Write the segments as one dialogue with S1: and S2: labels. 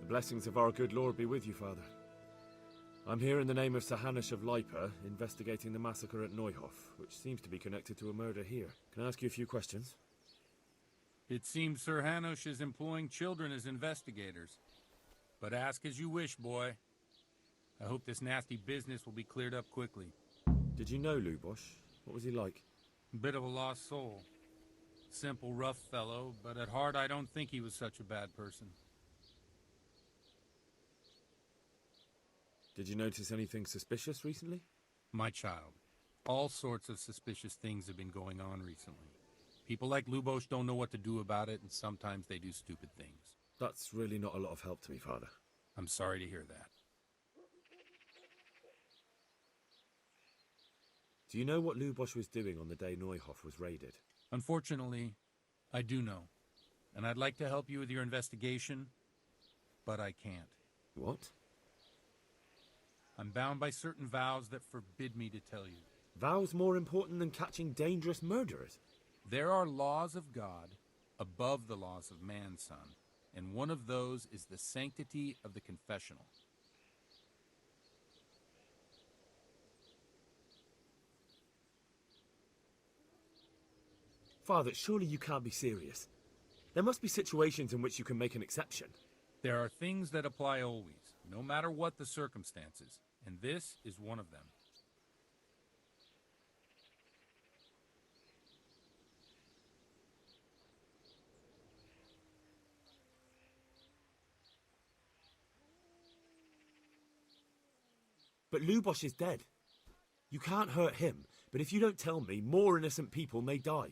S1: The blessings of our good Lord be with you, Father. I'm here in the name of Sir Hanush of Lipa, investigating the massacre at Neuhof, which seems to be connected to a murder here. Can I ask you a few questions?
S2: It seems Sir Hanush is employing children as investigators. But ask as you wish, boy. I hope this nasty business will be cleared up quickly.
S1: Did you know Lubosh? What was he like?
S2: Bit of a lost soul. Simple, rough fellow, but at heart I don't think he was such a bad person.
S1: Did you notice anything suspicious recently?
S2: My child, all sorts of suspicious things have been going on recently. People like Lubosh don't know what to do about it, and sometimes they do stupid things.
S1: That's really not a lot of help to me, Father.
S2: I'm sorry to hear that.
S1: Do you know what Lubosh was doing on the day Neuhof was raided?
S2: Unfortunately, I do know. And I'd like to help you with your investigation, but I can't.
S1: What?
S2: I'm bound by certain vows that forbid me to tell you.
S1: Vows more important than catching dangerous murderers?
S2: There are laws of God above the laws of man, son. And one of those is the sanctity of the confessional.
S1: Father, surely you can't be serious. There must be situations in which you can make an exception.
S2: There are things that apply always, no matter what the circumstances, and this is one of them.
S1: But Lubosh is dead. You can't hurt him, but if you don't tell me, more innocent people may die.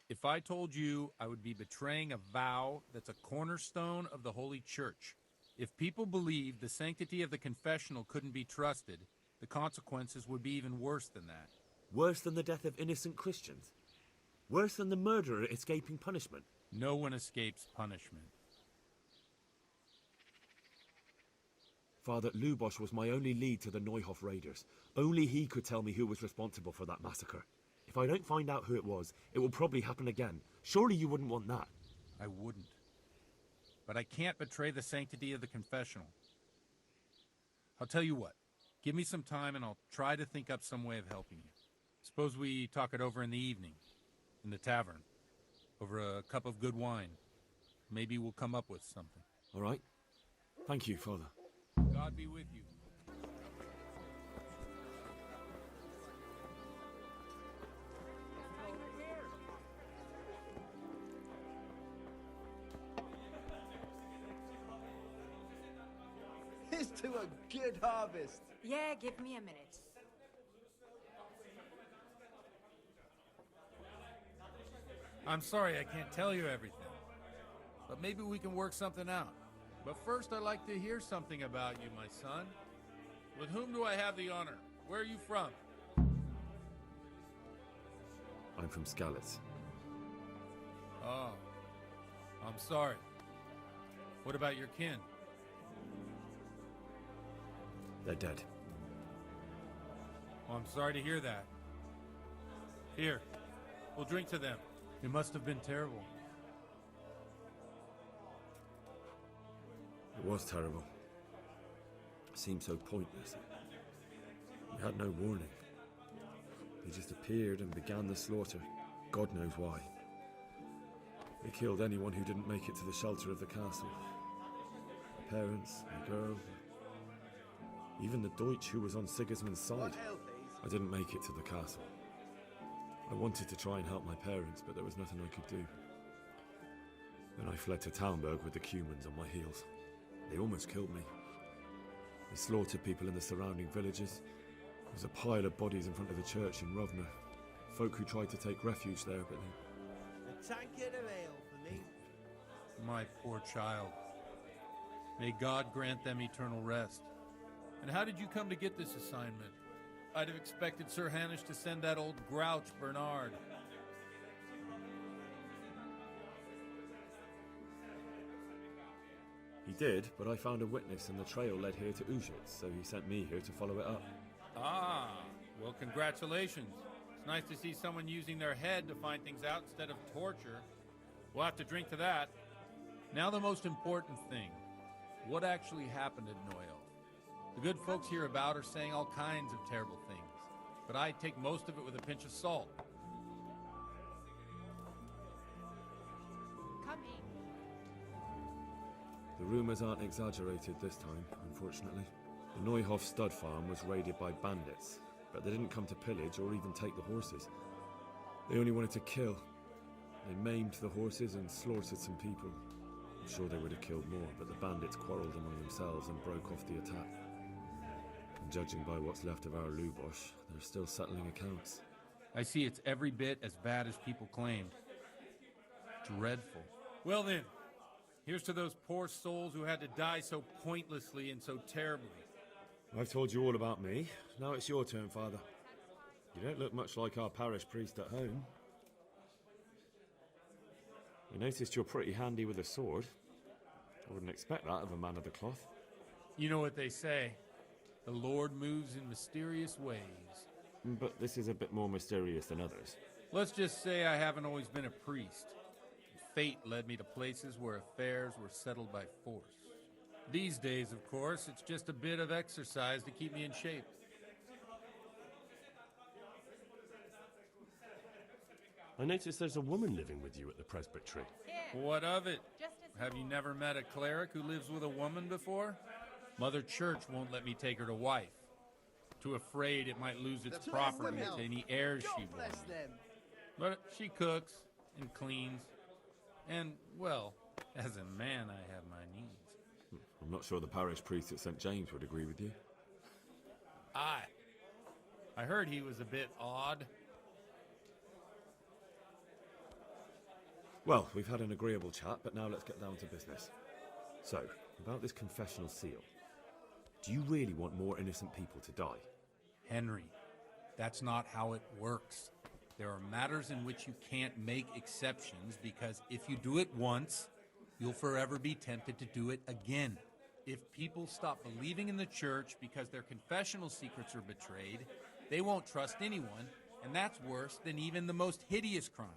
S2: If I told you, I would be betraying a vow that's a cornerstone of the Holy Church. If people believed the sanctity of the confessional couldn't be trusted, the consequences would be even worse than that.
S1: Worse than the death of innocent Christians? Worse than the murderer escaping punishment?
S2: No one escapes punishment.
S1: Father, Lubosh was my only lead to the Neuhof raiders. Only he could tell me who was responsible for that massacre. If I don't find out who it was, it will probably happen again. Surely you wouldn't want that.
S2: I wouldn't. But I can't betray the sanctity of the confessional. I'll tell you what. Give me some time and I'll try to think up some way of helping you. Suppose we talk it over in the evening, in the tavern, over a cup of good wine. Maybe we'll come up with something.
S1: All right. Thank you, Father.
S2: God be with you.
S3: Here's to a good harvest.
S4: Yeah, give me a minute.
S2: I'm sorry I can't tell you everything. But maybe we can work something out. But first I'd like to hear something about you, my son. With whom do I have the honor? Where are you from?
S1: I'm from Skalitz.
S2: Oh, I'm sorry. What about your kin?
S1: They're dead.
S2: Oh, I'm sorry to hear that. Here, we'll drink to them. It must have been terrible.
S1: It was terrible. It seemed so pointless. We had no warning. They just appeared and began the slaughter. God knows why. They killed anyone who didn't make it to the shelter of the castle. My parents, my girl, even the Deutsch who was on Sigismund's side. I didn't make it to the castle. I wanted to try and help my parents, but there was nothing I could do. Then I fled to Talmberg with the Cumans on my heels. They almost killed me. They slaughtered people in the surrounding villages. There was a pile of bodies in front of the church in Rovna. Folk who tried to take refuge there, but they...
S3: A tankard of ale for me.
S2: My poor child. May God grant them eternal rest. And how did you come to get this assignment? I'd have expected Sir Hanush to send that old grouch, Bernard.
S1: He did, but I found a witness and the trail led here to Ujitz, so he sent me here to follow it up.
S2: Ah, well, congratulations. It's nice to see someone using their head to find things out instead of torture. We'll have to drink to that. Now the most important thing. What actually happened at Noel? The good folks hereabout are saying all kinds of terrible things, but I take most of it with a pinch of salt.
S4: Coming.
S1: The rumours aren't exaggerated this time, unfortunately. The Neuhoff stud farm was raided by bandits, but they didn't come to pillage or even take the horses. They only wanted to kill. They maimed the horses and slaughtered some people. I'm sure they would have killed more, but the bandits quarrelled among themselves and broke off the attack. And judging by what's left of our Lubosh, they're still settling accounts.
S2: I see it's every bit as bad as people claimed. Dreadful. Well then, here's to those poor souls who had to die so pointlessly and so terribly.
S1: I've told you all about me. Now it's your turn, Father. You don't look much like our parish priest at home. I noticed you're pretty handy with a sword. I wouldn't expect that of a man of the cloth.
S2: You know what they say. The Lord moves in mysterious ways.
S1: But this is a bit more mysterious than others.
S2: Let's just say I haven't always been a priest. Fate led me to places where affairs were settled by force. These days, of course, it's just a bit of exercise to keep me in shape.
S5: I noticed there's a woman living with you at the presbytery.
S2: What of it?
S4: Just as
S2: Have you never met a cleric who lives with a woman before? Mother Church won't let me take her to wife. Too afraid it might lose its property to any heirs she
S3: God bless
S2: wants.
S3: them.
S2: But she cooks and cleans. And, well, as a man, I have my needs.
S1: I'm not sure the parish priest at St. James would agree with you.
S2: I heard he was a bit odd.
S1: Well, we've had an agreeable chat, but now let's get down to business. So, about this confessional seal. Do you really want more innocent people to die?
S2: Henry, that's not how it works. There are matters in which you can't make exceptions because if you do it once, you'll forever be tempted to do it again. If people stop believing in the church because their confessional secrets are betrayed, they won't trust anyone, and that's worse than even the most hideous crime.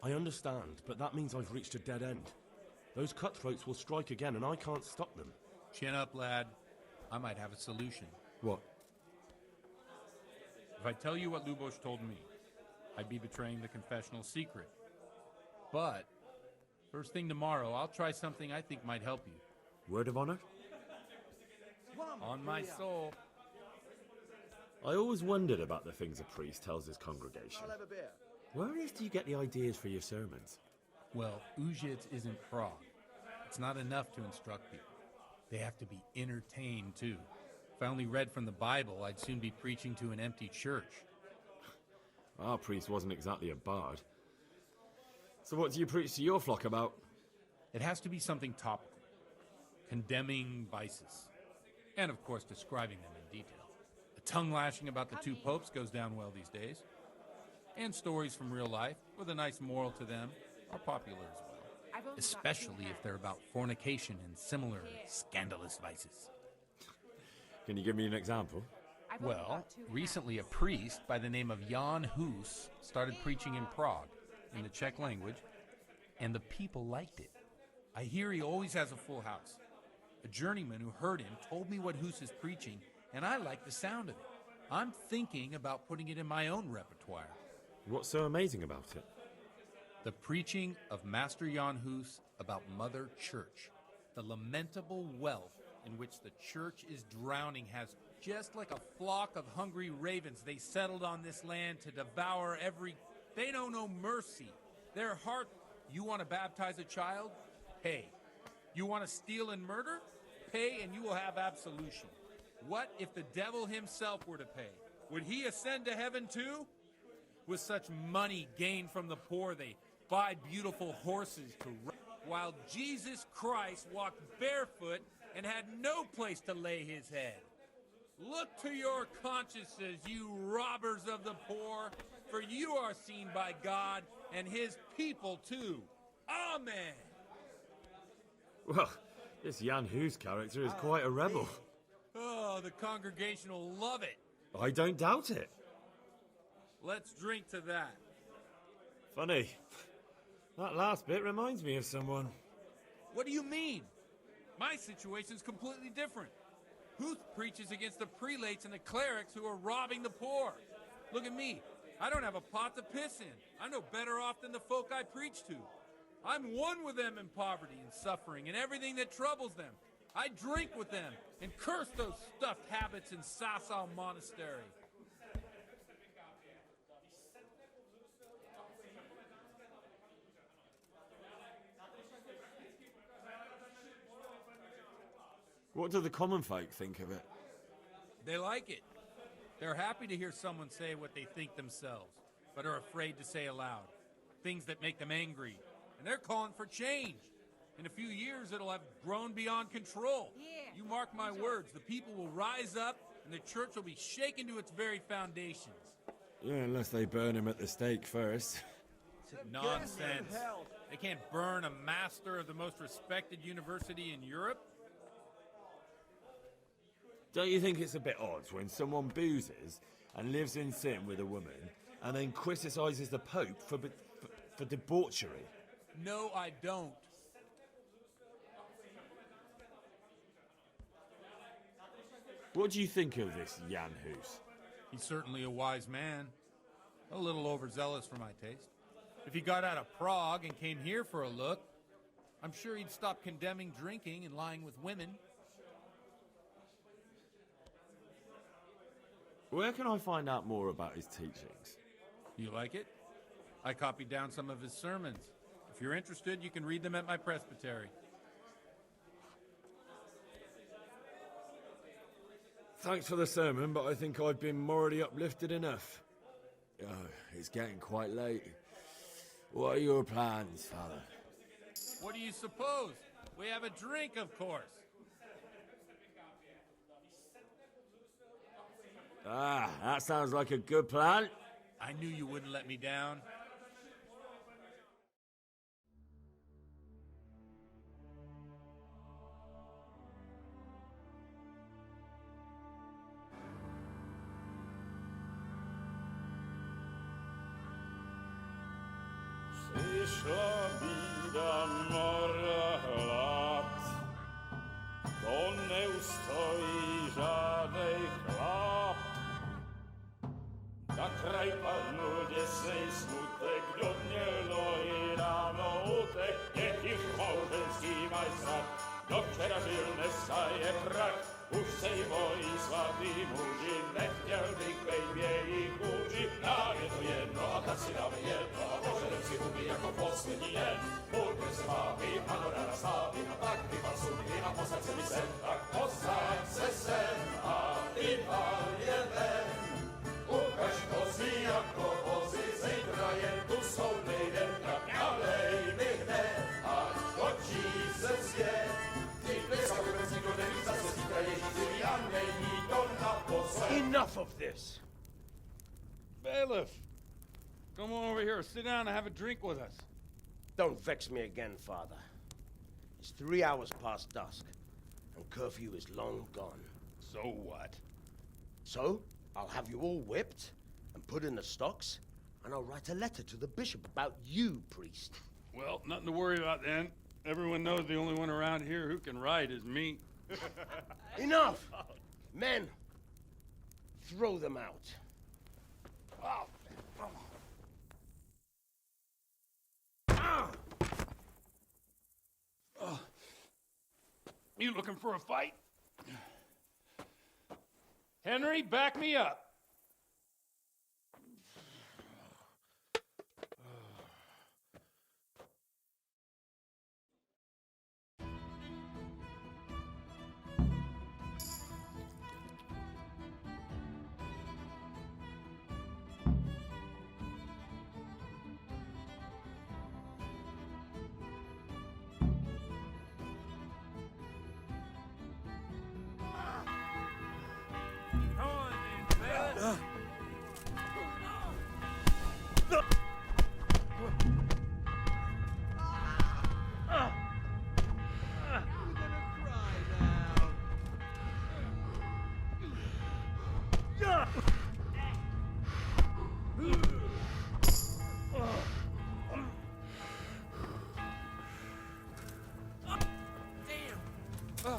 S5: I understand, but that means I've reached a dead end. Those cutthroats will strike again, and I can't stop them.
S2: Chin up, lad. I might have a solution.
S1: What?
S2: If I tell you what Lubosh told me, I'd be betraying the confessional secret. But, first thing tomorrow, I'll try something I think might help you.
S1: Word of honor?
S2: On my soul.
S1: I always wondered about the things a priest tells his congregation.
S3: I'll have a beer.
S1: Where on earth do you get the ideas for your sermons?
S2: Well, Ujits isn't Prague. It's not enough to instruct people. They have to be entertained, too. If I only read from the Bible, I'd soon be preaching to an empty church.
S1: Our priest wasn't exactly a bard. So what do you preach to your flock about?
S2: It has to be something topical, condemning vices, and of course describing them in detail. The tongue lashing about the two popes goes down well these days, and stories from real life with a nice moral to them are popular as well, especially if they're about fornication and similar scandalous vices.
S1: Can you give me an example?
S2: Well, recently a priest by the name of Jan Hus started preaching in Prague, in the Czech language, and the people liked it. I hear he always has a full house. A journeyman who heard him told me what Hus is preaching, and I like the sound of it. I'm thinking about putting it in my own repertoire.
S1: What's so amazing about it?
S2: The preaching of Master Jan Hus about Mother Church. The lamentable wealth in which the church is drowning has, just like a flock of hungry ravens, they settled on this land to devour every... They know no mercy. Their heart... You want to baptize a child? Pay. You want to steal and murder? Pay and you will have absolution. What if the devil himself were to pay? Would he ascend to heaven too? With such money gained from the poor, they buy beautiful horses to ride, while Jesus Christ walked barefoot and had no place to lay his head. Look to your consciences, you robbers of the poor, for you are seen by God and his people too. Amen.
S1: Well, this Jan Hus character is quite a rebel.
S2: Oh, Oh, the congregation will love it.
S1: I don't doubt it.
S2: Let's drink to that.
S1: Funny. That last bit reminds me of someone.
S2: What do you mean? My situation's completely different. Huth preaches against the prelates and the clerics who are robbing the poor. Look at me. I don't have a pot to piss in. I'm no better off than the folk I preach to. I'm one with them in poverty and suffering and everything that troubles them. I drink with them and curse those stuffed habits in Sasau Monastery.
S1: What do the common folk think of it?
S2: They like it. They're happy to hear someone say what they think themselves, but are afraid to say aloud. Things that make them angry. And they're calling for change. In a few years, it'll have grown beyond control. You mark my words, the people will rise up, and the church will be shaken to its very foundations.
S1: Yeah, unless they burn him at the stake first.
S2: Nonsense. They can't burn a master of the most respected university in Europe.
S1: Don't you think it's a bit odd when someone boozes and lives in sin with a woman and then criticises the Pope for debauchery?
S2: No, I don't.
S1: What do you think of this Jan Hus?
S2: He's certainly a wise man. A little overzealous for my taste. If he got out of Prague and came here for a look, I'm sure he'd stop condemning drinking and lying with women.
S1: Where can I find out more about his teachings?
S2: You like it? I copied down some of his sermons. If you're interested, you can read them at my presbytery.
S1: Thanks for the sermon, but I think I've been morally uplifted enough. Oh, it's getting quite late. What are your plans, Father?
S2: What do you suppose? We have a drink, of course.
S1: Ah, that sounds like a good plan.
S2: I knew you wouldn't let me down.
S4: Przyszła bida mora lat, to nie ustoi żadnej chlap. Na kraj panuje sej smutek, do mnie loi rano utek, niech ich małżeński majstrat, do wczera żylne staje krak. Už sej mojí svatý muži, nechtěl bych bejbě jich kůži. Nám je to jedno a tak si dáme jedno a požerem si huby jako poslední jen. Burger se vábí a Norana slaví a tak vypal sudy a posaď se mi sem. Tak posaď se sem a vypal je ven. Ukaž kozy jako vozy, zítra jen tu jsou nejden. Tak nalej mi hned, ať točí se svět.
S6: Enough of this!
S7: Bailiff, come on over here, sit down and have a drink with us.
S6: Don't vex me again, Father. It's 3 hours past dusk, and curfew is long gone.
S7: So what?
S6: So, I'll have you all whipped, and put in the stocks, and I'll write a letter to the bishop about you, priest.
S7: Well, nothing to worry about then. Everyone knows the only one around here who can write is me.
S6: Enough! Men, throw them out.
S7: Oh. You looking for a fight? Henry, back me up.
S2: You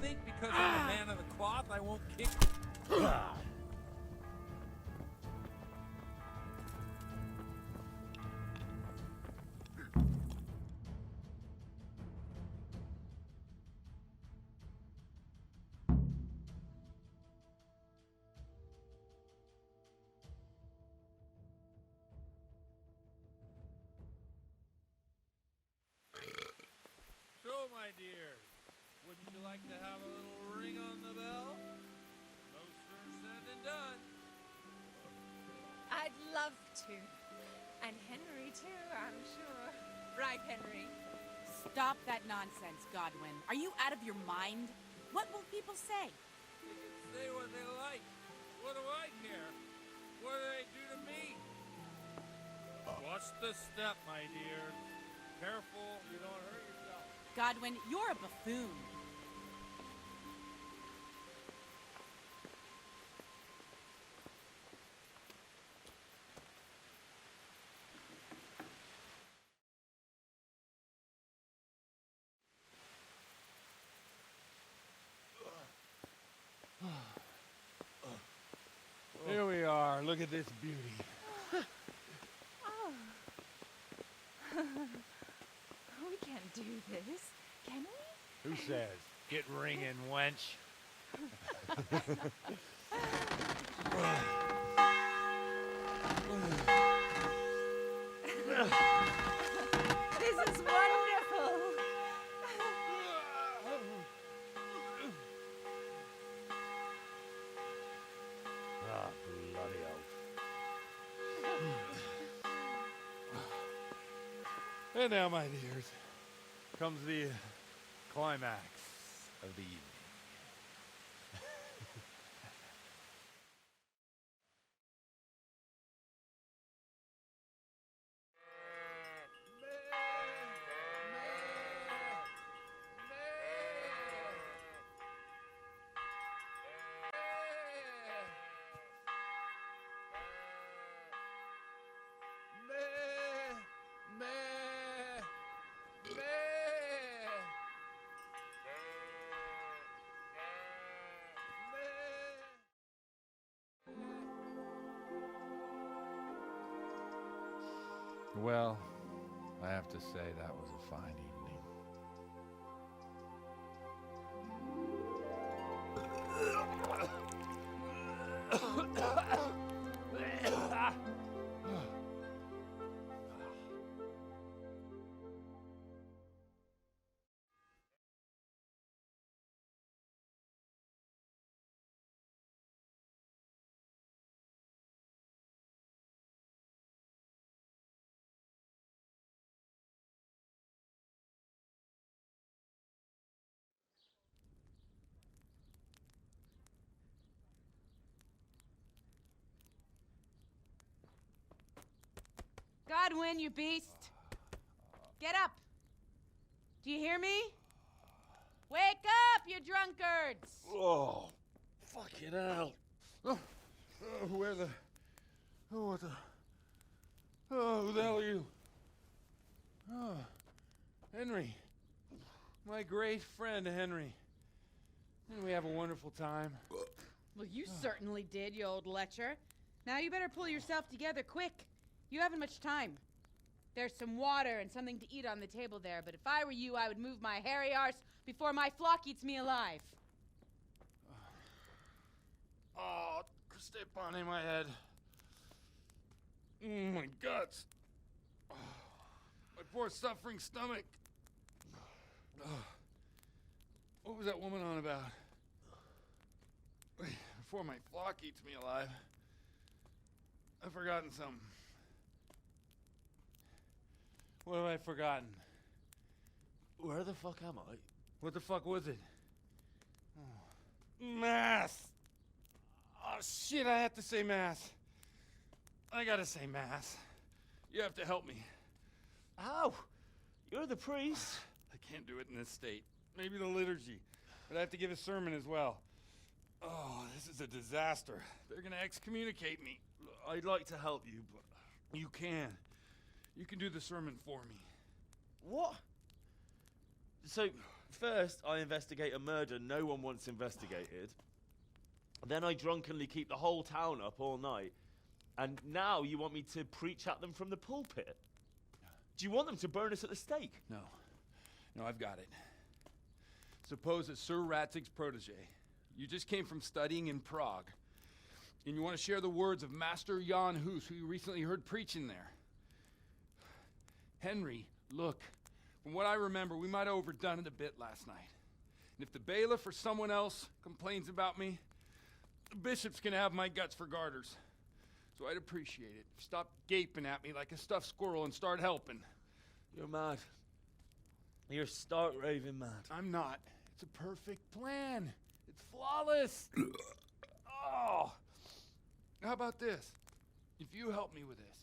S2: think because I'm a man of the cloth I won't kick? So, my dear, wouldn't you like to have a little ring on the bell? No sooner said than done.
S8: I'd love to. And Henry, too, I'm sure. Right, Henry?
S9: Stop that nonsense, Godwin. Are you out of your mind? What will people say?
S2: They can say what they like. What do I care? What do they do to me? Watch the step, my dear. Careful, you don't hurt yourself.
S9: Godwin, you're a buffoon.
S7: Here we are. Look at this beauty.
S8: We can't do this, can we?
S7: Who says? Get ringing, wench.
S8: This is wonderful.
S6: Ah, bloody hell.
S7: And now, my dears, comes the climax of the evening. Well, I have to say that was a fine evening.
S9: Godwin, you beast! Get up! Do you hear me? Wake up, you drunkards!
S7: Oh, fucking hell. Where the... Oh, what the... Oh, who the hell are you? Oh, Henry. My great friend, Henry. Didn't we have a wonderful time?
S9: Well, you certainly did, you old lecher. Now you better pull yourself together quick. You haven't much time. There's some water and something to eat on the table there, but if I were you, I would move my hairy arse before my flock eats me alive.
S7: Oh, step on in my head. My guts. Oh, my poor suffering stomach. Oh, what was that woman on about? Before my flock eats me alive. I've forgotten something. What have I forgotten?
S6: Where the fuck am I?
S7: What the fuck was it? Oh. Mass! Oh shit, I have to say mass. I gotta say mass. You have to help me.
S6: How? You're the priest.
S7: I can't do it in this state. Maybe the liturgy. But I have to give a sermon as well. Oh, this is a disaster. They're gonna excommunicate me.
S6: I'd like to help you, but
S7: You can. You can do the sermon for me.
S10: What? So, first I investigate a murder no one wants investigated. Then I drunkenly keep the whole town up all night. And now you want me to preach at them from the pulpit? Do you want them to burn us at the stake?
S7: No. No, I've got it. Suppose that Sir Ratzig's protege. You just came from studying in Prague. And you want to share the words of Master Jan Hus, who you recently heard preaching there. Henry, look. From what I remember, we might have overdone it a bit last night. And if the bailiff or someone else complains about me, the bishop's gonna have my guts for garters. So I'd appreciate it. Stop gaping at me like a stuffed squirrel and start helping.
S10: You're mad. You're stark raving mad.
S7: I'm not. It's a perfect plan. It's flawless. Oh. How about this? If you help me with this,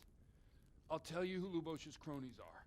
S7: I'll tell you who Lubosh's cronies are.